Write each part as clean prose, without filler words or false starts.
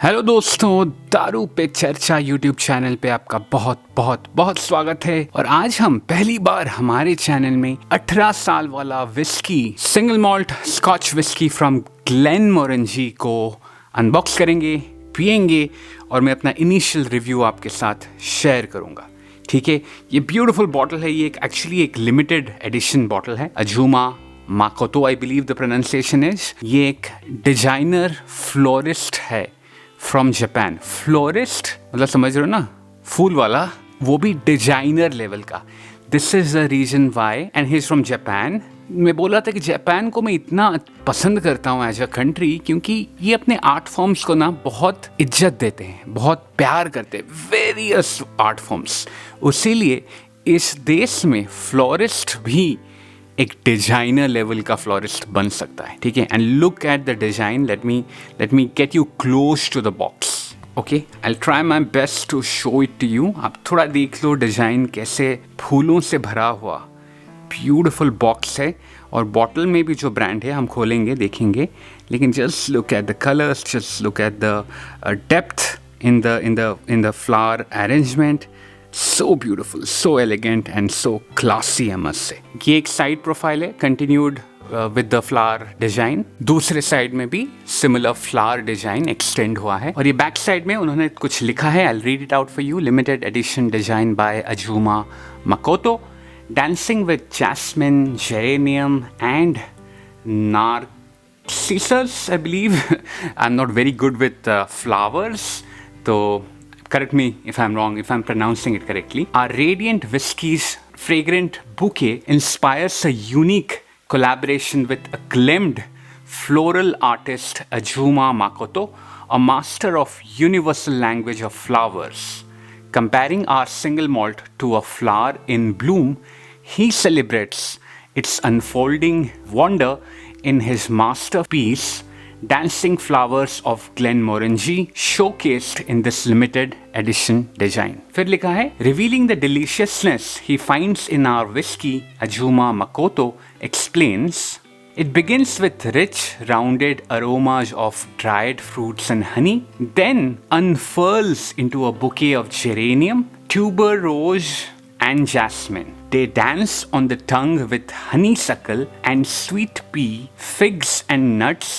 Hello दोस्तों, दारू पे चर्चा यूट्यूब चैनल पे आपका बहुत बहुत बहुत स्वागत है। और आज हम पहली बार हमारे चैनल में 18 साल वाला whisky single malt scotch whisky from Glenmorangie को अनबॉक्स करेंगे, पिएंगे और मैं अपना इनिशियल रिव्यू आपके साथ शेयर करूंगा। ठीक है, ये ब्यूटीफुल बॉटल है। ये एक्चुअली एक लिमिटेड एडिशन बॉटल है। Azuma Makoto I believe the pronunciation is. ये एक डिजाइनर फ्लोरिस्ट है फ्रॉम जापान। फ्लोरिस्ट मतलब समझ रहे हो ना, फूल वाला, वो भी डिजाइनर लेवल का। This is the reason why and he is from Japan. मैं बोल रहा था कि जापान को मैं इतना पसंद करता हूँ एज अ कंट्री, क्योंकि ये अपने आर्ट फॉर्म्स को ना बहुत इज्जत देते हैं, बहुत प्यार करते हैं, वेरियस आर्ट फॉर्म्स। उसीलिए इस देश में फ्लोरिस्ट भी एक डिजाइनर लेवल का फ्लोरिस्ट बन सकता है। ठीक है, and look at the design. Let me get you close to the box. Okay, I try my best to show it to you. आप थोड़ा देख लो डिजाइन कैसे फूलों से भरा हुआ ब्यूटिफुल बॉक्स है। और बॉटल में भी जो ब्रांड है हम खोलेंगे, देखेंगे, लेकिन just look at the colours, just look at the depth in the flower arrangement. So beautiful, so elegant and so classy, I must say. ये एक साइड प्रोफाइल है, continued with the flower design. दूसरे side में भी similar flower design extend हुआ है। और ये बैक साइड में उन्होंने कुछ लिखा है, I'll read it out for you. Limited edition design by Ajuma Makoto. Dancing with jasmine, geranium and narcissus, I believe. I'm not very good with flowers, so correct me if I'm wrong, if I'm pronouncing it correctly. Our Radiant Whiskey's fragrant bouquet inspires a unique collaboration with acclaimed floral artist Ajuma Makoto, a master of universal language of flowers. Comparing our single malt to a flower in bloom, he celebrates its unfolding wonder in his masterpiece, Dancing Flowers of Glenmorangie, showcased in this limited edition design. फिर लिखा है, revealing the deliciousness he finds in our whiskey, Ajuma Makoto explains, it begins with rich, rounded aromas of dried fruits and honey, then unfurls into a bouquet of geranium, tuberose, and jasmine. They dance on the tongue with honeysuckle and sweet pea, figs and nuts,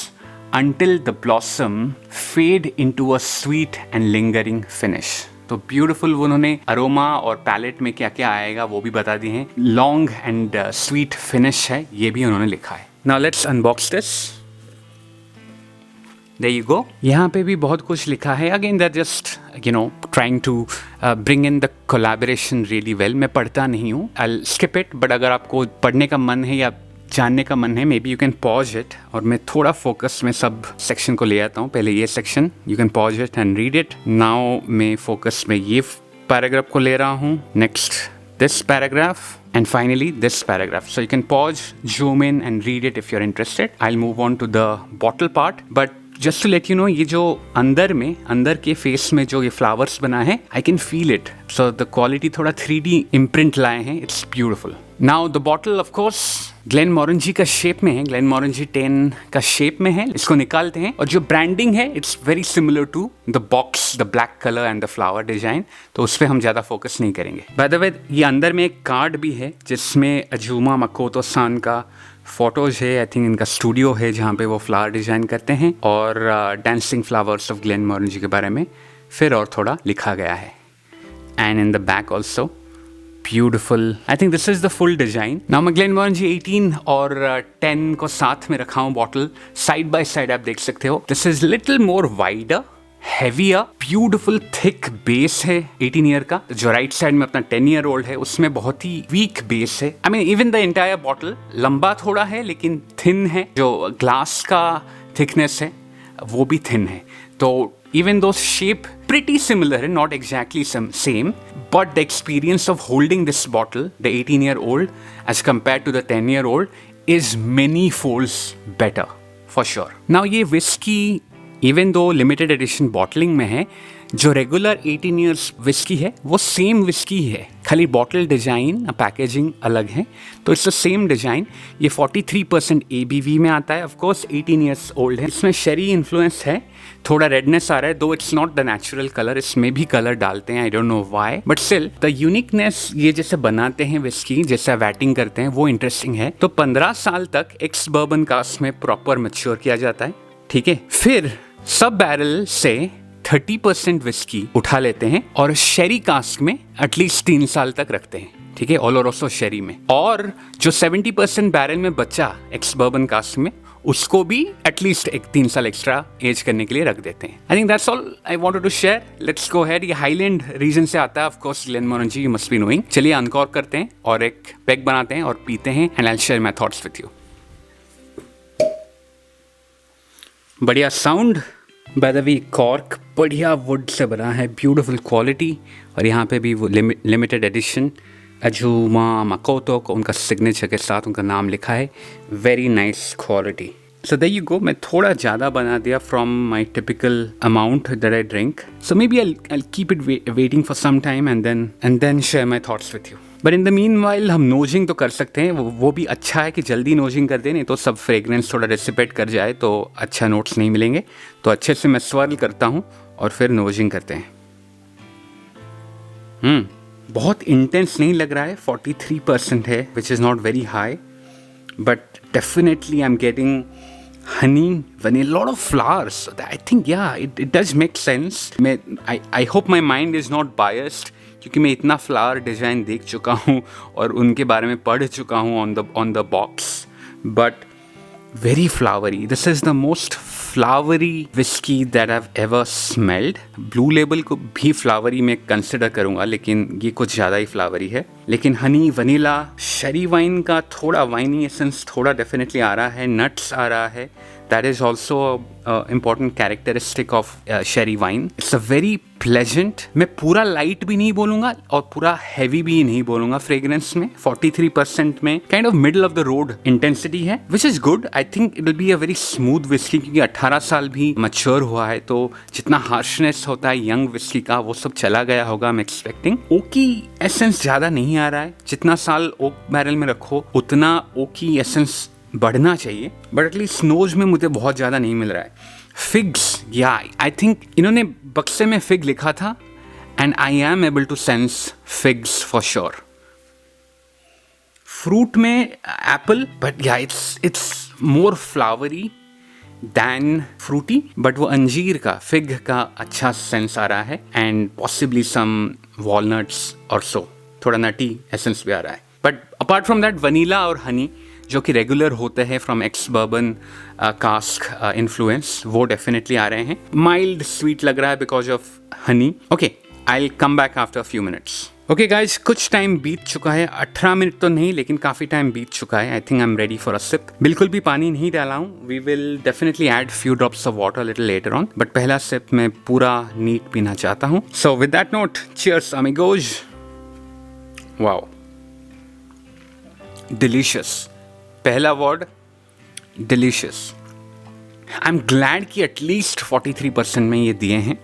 until the blossom fade into a sweet and lingering finish. तो beautiful उन्होंने aroma और palette में क्या क्या आएगा वो भी बता दिए हैं। लॉन्ग एंड स्वीट फिनिश है, ये भी उन्होंने लिखा है। Now let's unbox this. There you go. यहाँ पे भी बहुत कुछ लिखा है। Again, they're just, trying to bring in the collaboration really well. मैं पढ़ता नहीं हूँ, I'll skip it, but अगर आपको पढ़ने का मन है या जानने का मन है, may be you can pause it. और मैं थोड़ा फोकस में सब सेक्शन को ले आता हूँ। पहले ये section, you can pause it and read it. Now मैं फोकस में ये पैराग्राफ को ले रहा हूँ, next this paragraph and finally this paragraph. So you can pause, zoom in and read it if you are interested. I move on to the bottle part, but just to let you know, ये जो अंदर के face में जो ये flowers बना है, I can feel it. So the quality थोड़ा 3D इम्प्रिंट लाए हैं, it's beautiful. Now the bottle of course Glenmorangie का शेप में है, ग्लेनमोरेंजी 10 का शेप में है। इसको निकालते हैं और जो ब्रांडिंग है it's very similar to the box, the black colour and the flower design, तो उस पर हम ज़्यादा फोकस नहीं करेंगे। बाय द वे, ये अंदर में एक कार्ड भी है जिसमें अजूमा मकोतो सान का फोटोज है। आई थिंक इनका स्टूडियो है जहाँ पे वो फ्लावर डिजाइन करते हैं, और डांसिंग फ्लावर्स ऑफ ग्लेनमोरेंजी के बारे में फिर और थोड़ा लिखा गया है। And in the back also beautiful. I think this is the full design. Now मैं ग्लेनमोरेंजी 18 और 10 को साथ में रखा हूँ बॉटल, साइड बाय साइड आप देख सकते हो। This is little more wider, heavier, beautiful thick base है 18 ईयर का। जो राइट साइड में अपना 10 ईयर ओल्ड है उसमें बहुत ही वीक बेस है। I mean even the entire bottle लंबा थोड़ा है लेकिन थिन है। जो ग्लास का थिकनेस है वो भी थिन है। तो even though shape pretty similar, not exactly same, but the experience of holding this bottle, the 18-year-old, as compared to the 10-year-old, is many folds better, for sure. Now ये whiskey, even though limited edition bottling में है, जो regular 18 years whisky है वो same whisky है, खाली bottle design packaging अलग है, तो इट्स द सेम डिजाइन। ये 43% ABV में आता है, ऑफ कोर्स 18 ईयर्स ओल्ड है। इसमें शेरी इन्फ्लुएंस है, थोड़ा रेडनेस आ रहा है, दो it's not the natural colour, इसमें भी कलर डालते हैं, आई don't know why, but still the uniqueness, ये जैसे बनाते हैं विस्की, जैसे वैटिंग करते हैं, वो इंटरेस्टिंग है। तो 15 साल तक एक्स बर्बन कास्ट में प्रॉपर मैच्योर किया जाता है, ठीक है। फिर सब बैरल से 30% विस्की उठा लेते हैं और शेरी कास्क में एटलीस्ट 3 साल तक रखते हैं, ठीक है, ओलोरोसो शेरी में। और जो 70% बैरल में बचा एक्स बर्बन कास्क में, उसको भी एटलीस्ट 3 साल एक्स्ट्रा एज करने के लिए रख देते हैं। I think that's all I wanted to share. Let's go ahead. ये हाईलैंड रीजन से आता है, of course Glenmorangie, you must be knowing. चलिए अनकॉर्क करते हैं और एक पैक बनाते हैं और पीते हैं, and I will share my thoughts with you. बढ़िया sound, by the way cork बढ़िया वुड से बना है, ब्यूटीफुल क्वालिटी, और यहाँ पे भी वो लिमिटेड एडिशन अजूमा मकोतो को उनका सिग्नेचर के साथ उनका नाम लिखा है, very nice quality. So there you go. मैं थोड़ा ज़्यादा बना दिया from my typical amount that I drink, so maybe I keep it waiting for some time and then share my thoughts with you. But in the meanwhile हम nosing तो कर सकते हैं, वो भी अच्छा है कि जल्दी नोजिंग कर दें, नहीं तो सब फ्रेगरेंस थोड़ा डिसिपेट कर जाए तो अच्छा नोट्स नहीं मिलेंगे। तो अच्छे से मैं स्वर्ल करता हूँ और फिर नोजिंग करते हैं। बहुत इंटेंस नहीं लग रहा है, 43% है, which is not very high, but definitely I am getting honey, vanilla, lot of flowers. So I think it does make sense. I hope my mind is not biased, क्योंकि मैं इतना फ्लावर डिज़ाइन देख चुका हूँ और उनके बारे में पढ़ चुका हूँ on the box, but very flowery. This is the most flowery whiskey that I've ever smelled. Blue Label को भी flowery में consider करूँगा, लेकिन ये कुछ ज़्यादा ही flowery है। लेकिन हनी, वनीला, शेरी वाइन का थोड़ा वाइनी एसेंस थोड़ा डेफिनेटली आ रहा है, नट्स आ रहा है। That is also a important characteristic of sherry wine. It's a very pleasant, मैं पूरा लाइट भी नहीं बोलूँगा और पूरा हैवी भी नहीं बोलूँगा फ्रेग्रेंस में। 43% में kind of middle of the road intensity है, which is good. I think it will be a very smooth whisky, क्योंकि 18 साल भी मैच्योर हुआ है, तो जितना हार्शनेस होता है यंग विस्की का वो सब चला गया होगा। I am expecting Oki essence ज़्यादा नहीं आ रहा है, जितना साल ओक बैरल में रखो उतना ओकी एसेंस बढ़ना चाहिए, बट एटलीस्ट नोज में मुझे बहुत ज़्यादा नहीं मिल रहा है। फिग्स, या आई थिंक इन्होंने बक्से में फिग लिखा था, and I am able to sense figs for sure. Fruit में apple, but yeah it's more flowery than fruity, but वो अंजीर का, फिग का अच्छा सेंस आ रहा है, एंड पॉसिबली सम वॉलनट्स और सो, थोड़ा नटी एसेंस भी आ रहा है। But apart from that vanilla और हनी जो कि रेगुलर होते हैं from x bourbon cask influence, वो डेफिनेटली आ रहे हैं। माइल्ड स्वीट लग रहा है because of honey. Okay, I will come back after a few minutes. Okay guys, कुछ टाइम बीत चुका है, 18 मिनट तो नहीं लेकिन काफ़ी टाइम बीत चुका है। I think I am ready for a sip. बिल्कुल भी पानी नहीं डाला हूँ, we will definitely add few drops of water little later on, but पहला सिप मैं पूरा नीट पीना चाहता हूँ। So with that note, cheers amigos. Wow, delicious. पहला word delicious. I am glad कि एटलीस्ट 43% में ये दिए हैं।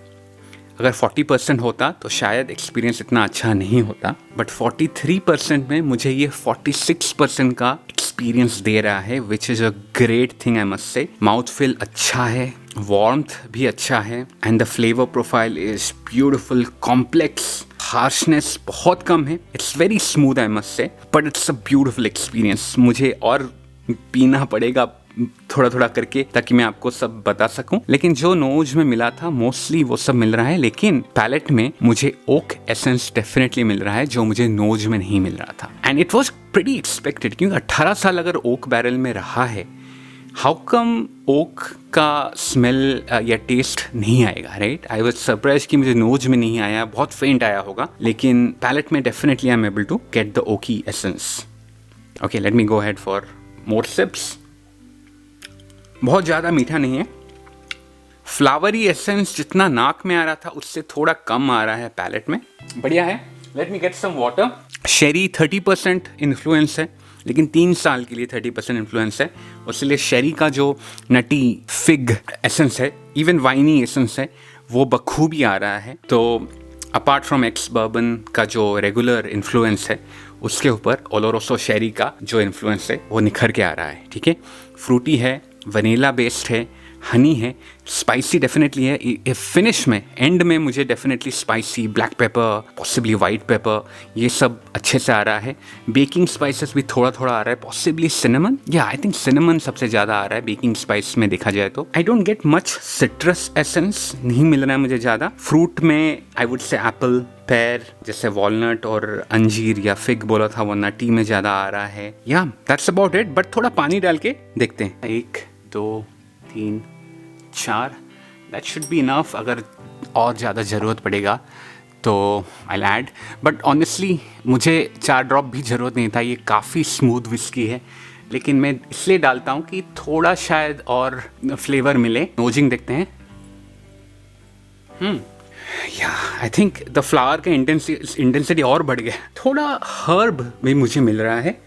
अगर 40% होता तो शायद एक्सपीरियंस इतना अच्छा नहीं होता, बट 43% में मुझे ये 46% का एक्सपीरियंस दे रहा है, which is a great thing I must say. Mouth feel अच्छा है, वार्मथ भी अच्छा है, and the flavour profile is beautiful, complex, harshness बहुत कम है, it's very smooth I must say, but it's a beautiful experience. मुझे और पीना पड़ेगा थोड़ा थोड़ा करके ताकि मैं आपको सब बता सकूं, लेकिन जो नोज में मिला था मोस्टली वो सब मिल रहा है, लेकिन पैलेट में मुझे ओक एसेंस डेफिनेटली मिल रहा है जो मुझे नोज में नहीं मिल रहा था, and it was pretty expected, क्योंकि 18 साल अगर ओक बैरल में रहा है, हाउ कम ओक का स्मेल या टेस्ट नहीं आएगा, राइट? आई वाज सरप्राइज कि मुझे नोज में नहीं आया, बहुत फेंट आया होगा, लेकिन पैलेट में definitely I am able to get the oaky essence. Okay, let me go ahead for more sips. बहुत ज़्यादा मीठा नहीं है, फ्लावरी एसेंस जितना नाक में आ रहा था उससे थोड़ा कम आ रहा है पैलेट में, बढ़िया है। Let me get some water. Sherry 30% influence है, लेकिन 3 साल के लिए 30% इन्फ्लुएंस है, इसलिए शेरी का जो नटी फिग एसेंस है, इवन वाइनी एसेंस है, वो बखूबी आ रहा है। तो अपार्ट फ्रॉम एक्स बर्बन का जो रेगुलर इन्फ्लुएंस है, उसके ऊपर ओलोरोसो शेरी का जो इन्फ्लुएंस है वो निखर के आ रहा है। ठीक है, फ्रूटी है, वनीला बेस्ड है, हनी है, स्पाइसी डेफिनेटली है। फिनिश में एंड में मुझे definitely spicy, black pepper, possibly white paper, ये सब अच्छे से आ रहा है। बेकिंग स्पाइसेस भी थोड़ा थोड़ा आ रहा है, पॉसिबली सिनेमन, या आई थिंक सिनेमन सबसे ज़्यादा आ रहा है बेकिंग स्पाइस में देखा जाए तो। I don't get much citrus essence, नहीं मिल रहा है मुझे ज़्यादा। फ्रूट में I would say Apple, pair, जैसे वॉलनट और अंजीर या फिग बोला था वो नटी में ज़्यादा आ रहा है। या दैट्स अबाउट इट, बट थोड़ा पानी डाल के देखते हैं। 1 2 3 4, दैट शुड बी इनफ। अगर और ज़्यादा ज़रूरत पड़ेगा तो आई ऐड, बट ऑनेस्टली मुझे 4 ड्रॉप भी ज़रूरत नहीं था। ये काफ़ी स्मूथ विस्की है, लेकिन मैं इसलिए डालता हूँ कि थोड़ा शायद और फ्लेवर मिले। नोजिंग देखते हैं। या आई थिंक द फ्लावर का इंटेंसिटी और बढ़ गया। थोड़ा हर्ब भी मुझे मिल रहा है,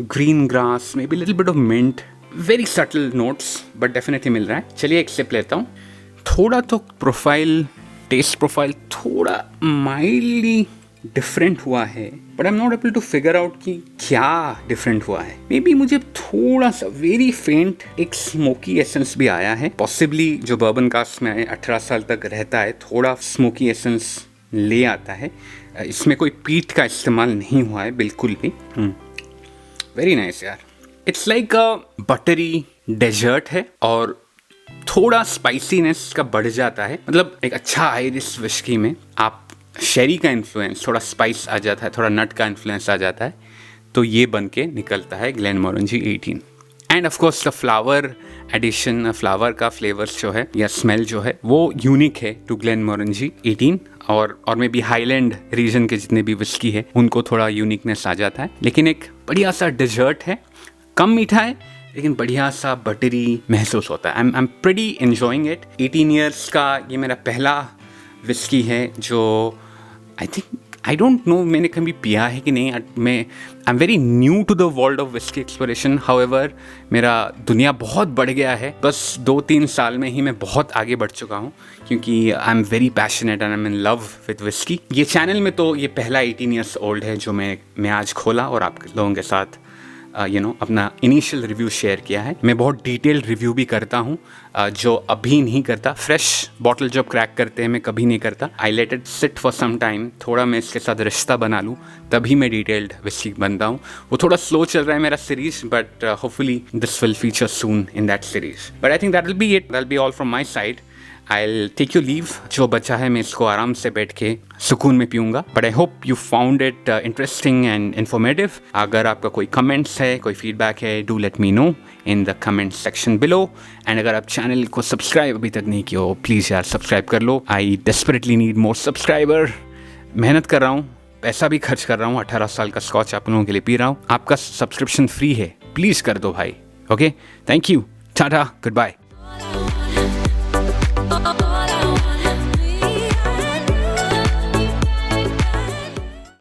green grass, may be little bit of mint, very subtle notes, but definitely मिल रहा है। चलिए एक सिप लेता हूँ। थोड़ा तो प्रोफाइल, टेस्ट प्रोफाइल थोड़ा माइल्डली डिफरेंट हुआ है, but I am not able to figure out कि क्या डिफरेंट हुआ है। मे बी मुझे थोड़ा सा वेरी फेंट एक स्मोकी एसेंस भी आया है, पॉसिबली जो बर्बन कास्ट में 18 साल तक रहता है थोड़ा स्मोकी एसेंस ले आता है। इसमें कोई पीट का इस्तेमाल नहीं हुआ है बिल्कुल भी। वेरी नाइस यार। It's like a buttery dessert है और थोड़ा स्पाइसीनेस का बढ़ जाता है। मतलब एक अच्छा आयरिश विस्की में आप शेरी का इन्फ्लुएंस, थोड़ा स्पाइस आ जाता है, थोड़ा नट का इन्फ्लुएंस आ जाता है, तो ये बन के निकलता है Glenmorangie 18। And of course the flower edition, flower का फ्लेवर्स जो है या स्मेल जो है वो यूनिक है टू ग्लेनमोरनजी 18। और मे बी हाईलैंड रीजन के जितने भी विस्की है उनको थोड़ा यूनिकनेस आ जाता है। लेकिन एक बढ़िया सा डेजर्ट है, कम मीठा है लेकिन बढ़िया सा बटरी महसूस होता है। I am pretty enjoying it. 18 years का ये मेरा पहला विस्की है जो I think, I don't know मैंने कभी पिया है कि नहीं। I am very new to the world of whisky exploration. However मेरा दुनिया बहुत बढ़ गया है, बस 2-3 साल में ही मैं बहुत आगे बढ़ चुका हूँ, क्योंकि आई am very passionate and I M in love with whisky. ये चैनल में तो ये पहला 18 ईयर्स ओल्ड है जो मैं आज खोला और आप लोगों के साथ अपना इनिशियल रिव्यू शेयर किया है। मैं बहुत डिटेल्ड रिव्यू भी करता हूँ, जो अभी नहीं करता। फ्रेश बॉटल जब क्रैक करते हैं मैं कभी नहीं करता। I let it sit for some time, थोड़ा मैं इसके साथ रिश्ता बना लूँ, तभी मैं डिटेल्ड विस्की बनता हूँ। वो थोड़ा स्लो चल रहा है मेरा series, but hopefully this will feature soon in that series. But I think that will be it, that will be all from my side. I'll take your leave। जो बचा है मैं इसको आराम से बैठ के सुकून में पीऊँगा। But I hope you found it interesting and informative. अगर आपका कोई कमेंट्स है, कोई फीडबैक है, do let me know in the comment section below. And अगर आप चैनल को सब्सक्राइब अभी तक नहीं किया हो, प्लीज़ यार सब्सक्राइब कर लो। I desperately need more subscriber. मेहनत कर रहा हूँ, पैसा भी खर्च कर रहा हूँ, 18 साल का स्कॉच आप लोगों के लिए पी रहा हूँ। आपका सब्सक्रिप्शन फ्री है, प्लीज़ कर दो भाई। Okay, thank you, tata, good bye.